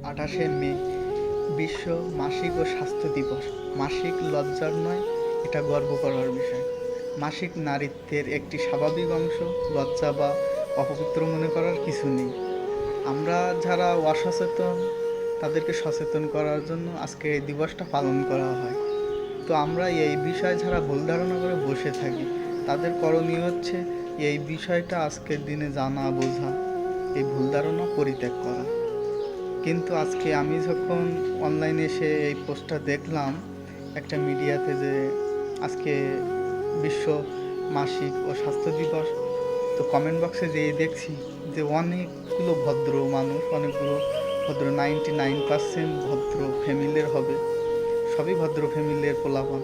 28শে মে বিশ্ব মাসিক ও স্বাস্থ্য দিবস। মাসিক লজ্জার নয়, এটা গর্ব করার বিষয়। মাসিক নারীত্বের একটি স্বাভাবিক অংশ, লজ্জা বা অপবিত্র মনে করার কিছু নেই। আমরা যারা অসচেতন তাদেরকে সচেতন করার জন্য আজকে এই দিবসটা পালন করা হয়। তো আমরা এই বিষয়ে যারা ভুল ধারণা করে বসে থাকি তাদের করণীয় হচ্ছে এই বিষয়টা আজকের দিনে জানা, বোঝা, এই ভুল ধারণা পরিত্যাগ করা। কিন্তু আজকে আমি যখন অনলাইনে এসে এই পোস্টটা দেখলাম একটা মিডিয়াতে, যে আজকে বিশ্ব মাসিক ও স্বাস্থ্য দিবস, তো কমেন্ট বক্সে যেয়ে দেখছি যে অনেকগুলো ভদ্র মানুষ, অনেকগুলো ভদ্র 99% ভদ্র ফ্যামিলির হবে, সবই ভদ্র ফ্যামিলির পোলাপান।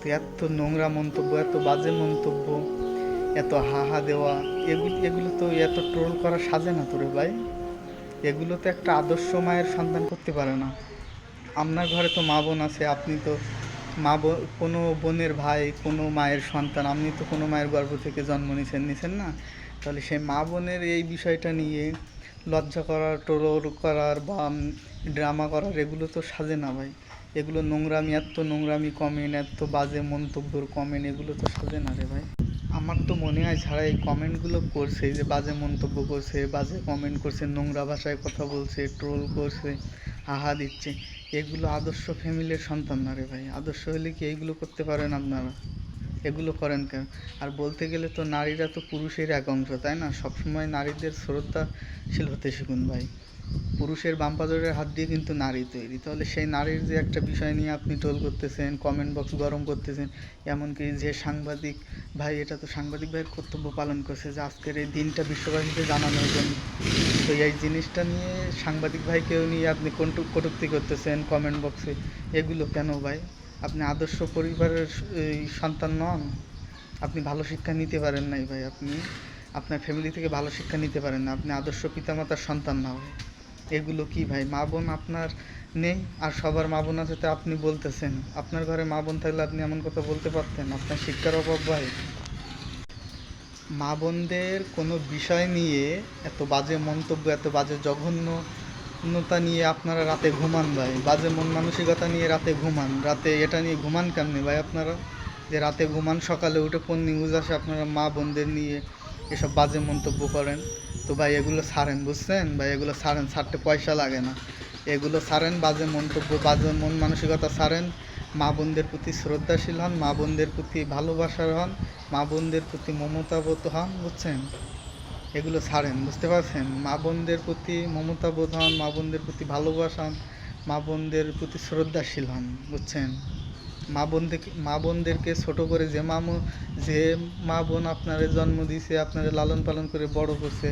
তো এত নোংরা মন্তব্য, এত বাজে মন্তব্য, এত হাহা দেওয়া, এগুলো তো এত ট্রোল করা সাজে না তোরে ভাই। এগুলো তো একটা আদর্শ মায়ের সন্তান করতে পারে না। আপনার ঘরে তো মা বোন আছে, আপনি তো কোনো বোনের ভাই, কোনো মায়ের সন্তান, আপনি তো কোনো মায়ের গর্ভ থেকে জন্ম নিছেন না? তাহলে সেই মা বোনের এই বিষয়টা নিয়ে লজ্জা করার, ট্রোল করার বা ড্রামা করার, এগুলো তো সাজে না ভাই। এগুলো নোংরামি, এত নোংরামি কমেন্ট, এত বাজে মন্তব্যর কমেন্ট, এগুলো তো সাজে না রে ভাই। আমার তো মনে হয় যারা এই কমেন্টগুলো করছে, যে বাজে মন্তব্য করছে, বাজে কমেন্ট করছে, নোংরা ভাষায় কথা বলছে, ট্রোল করছে, হাহা দিচ্ছে, এগুলো আদর্শ ফ্যামিলির সন্তান না রে ভাই। আদর্শ হলে কি এইগুলো করতে পারেন আপনারা? এগুলো করেন কেন? আর বলতে গেলে তো নারীরা তো পুরুষের এক অংশ, তাই না? সবসময় নারীদের শ্রদ্ধাশীল হতে শিখুন ভাই। পুরুষের বাম পাজরের হাত দিয়ে কিন্তু নারী তৈরি। তাহলে সেই নারীর যে একটা বিষয় নিয়ে আপনি ট্রোল করতেছেন, কমেন্ট বক্স গরম করতেছেন, এমনকি যে সাংবাদিক ভাই, এটা তো সাংবাদিক ভাইয়ের কর্তব্য পালন করছে যে আজকের এই দিনটা বিশ্ববাসীকে জানানোর জন্য। তো এই জিনিসটা নিয়ে সাংবাদিক ভাইকেও নিয়ে আপনি কটূক্তি করতেছেন কমেন্ট বক্সে, এগুলো কেন ভাই? আপনি আদর্শ পরিবারের সন্তান নন? আপনি ভালো শিক্ষা নিতে পারেন নাই ভাই, আপনি আপনার ফ্যামিলি থেকে ভালো শিক্ষা নিতে পারেন না, আপনি আদর্শ পিতামাতার সন্তান না ভাই। এগুলো কি ভাই? মা বোন আপনার নেই আর সবার মা বোন আছে, তো আপনি বলতেছেন আপনার ঘরে মা বোন থাকলে আপনি এমন কথা বলতে পারতেন? আপনার শিক্ষার অভাব ভাই। মা বোনদের কোনো বিষয় নিয়ে এত বাজে মন্তব্য, এত বাজে জঘন্যতা নিয়ে আপনারা রাতে ঘুমান ভাই। বাজে মন মানসিকতা নিয়ে রাতে ঘুমান, রাতে এটা নিয়ে ঘুমান কেমনি ভাই আপনারা? যে রাতে ঘুমান, সকালে উঠে কোন নিউজ আসে আপনারা মা বোনদের নিয়ে এসব বাজে মন্তব্য করেন। তো ভাই এগুলো ছাড়েন, বুঝছেন ভাই? এগুলো ছাড়েন, ছাড়তে পয়সা লাগে না। এগুলো ছাড়েন, বাজে মন্তব্য, বাজে মন মানসিকতা ছাড়েন। মা বোনদের প্রতি শ্রদ্ধাশীল হন, মা বোনদের প্রতি ভালোবাসার হন, মা বোনদের প্রতি মমতাবোধ হন, বুঝছেন? এগুলো ছাড়েন, বুঝতে পারছেন? মা বোনদের প্রতি মমতাবোধ হন, মা বোনদের প্রতি ভালোবাসা হন, মা বোনদের প্রতি শ্রদ্ধাশীল হন, বুঝছেন? মা বোনদেরকে ছোট করে, যে মা বোন আপনারে জন্ম দিয়েছে, আপনারে লালন পালন করে বড় করছে,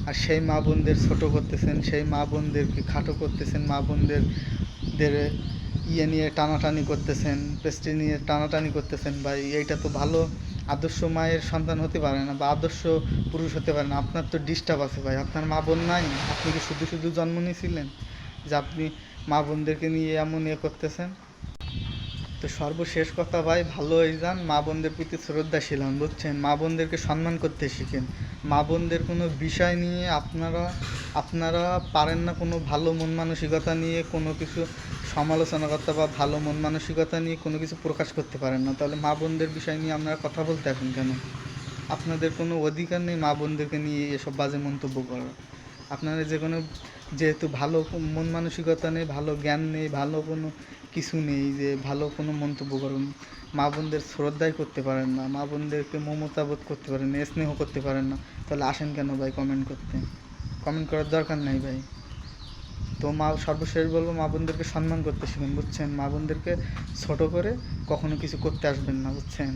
আর সেই মা বোনদের ছোট করতেছেন, সেই মা বোনদেরকে খাটো করতেছেন, মা বোনদের নিয়ে টানাটানি করতেছেন, পেস্ট্রি নিয়ে টানাটানি করতেছেন ভাই। এইটা তো ভালো আদর্শ মায়ের সন্তান হতে পারে না, বা আদর্শ পুরুষ হতে পারে না। আপনার তো ডিস্টার্ব আছে ভাই, আপনার মা বোন নাই? আপনি কি শুধু শুধু জন্ম নিয়েছিলেন যে আপনি মা বোনদেরকে নিয়ে এমন করতেছেন? তো সর্বশেষ কথা ভাই, ভালো হয়ে যান, মা বোনদের প্রতি শ্রদ্ধাশীল হন, বুঝছেন? মা বোনদেরকে সম্মান করতে শিখেন। মা বোনদের কোনো বিষয় নিয়ে আপনারা পারেন না কোনো ভালো মন মানসিকতা নিয়ে কোনো কিছু সমালোচনা করতে, বা ভালো মন মানসিকতা নিয়ে কোনো কিছু প্রকাশ করতে পারেন না, তাহলে মা বোনদের বিষয় নিয়ে আপনারা কথা বলতে আসেন কেন? আপনাদের কোনো অধিকার নেই মা বোনদেরকে নিয়ে এসব বাজে মন্তব্য করার। আপনারা যেহেতু ভালো মন মানসিকতা নেই, ভালো জ্ঞান নেই, ভালো কোনো কিছু নেই যে ভালো কোনো মন্তব্য করুন, মা বোনদের শ্রদ্ধাই করতে পারেন না, মা বোনদেরকে মমতা বোধ করতে পারেন না, স্নেহ করতে পারেন না, তাহলে আসেন কেন ভাই কমেন্ট করতে? কমেন্ট করার দরকার নাই ভাই। তো সর্বশেষ বলবো, মা বোনদেরকে সম্মান করতে শিখুন, বুঝছেন? মা বোনদেরকে ছোট করে কখনো কিছু করতে আসবেন না, বুঝছেন?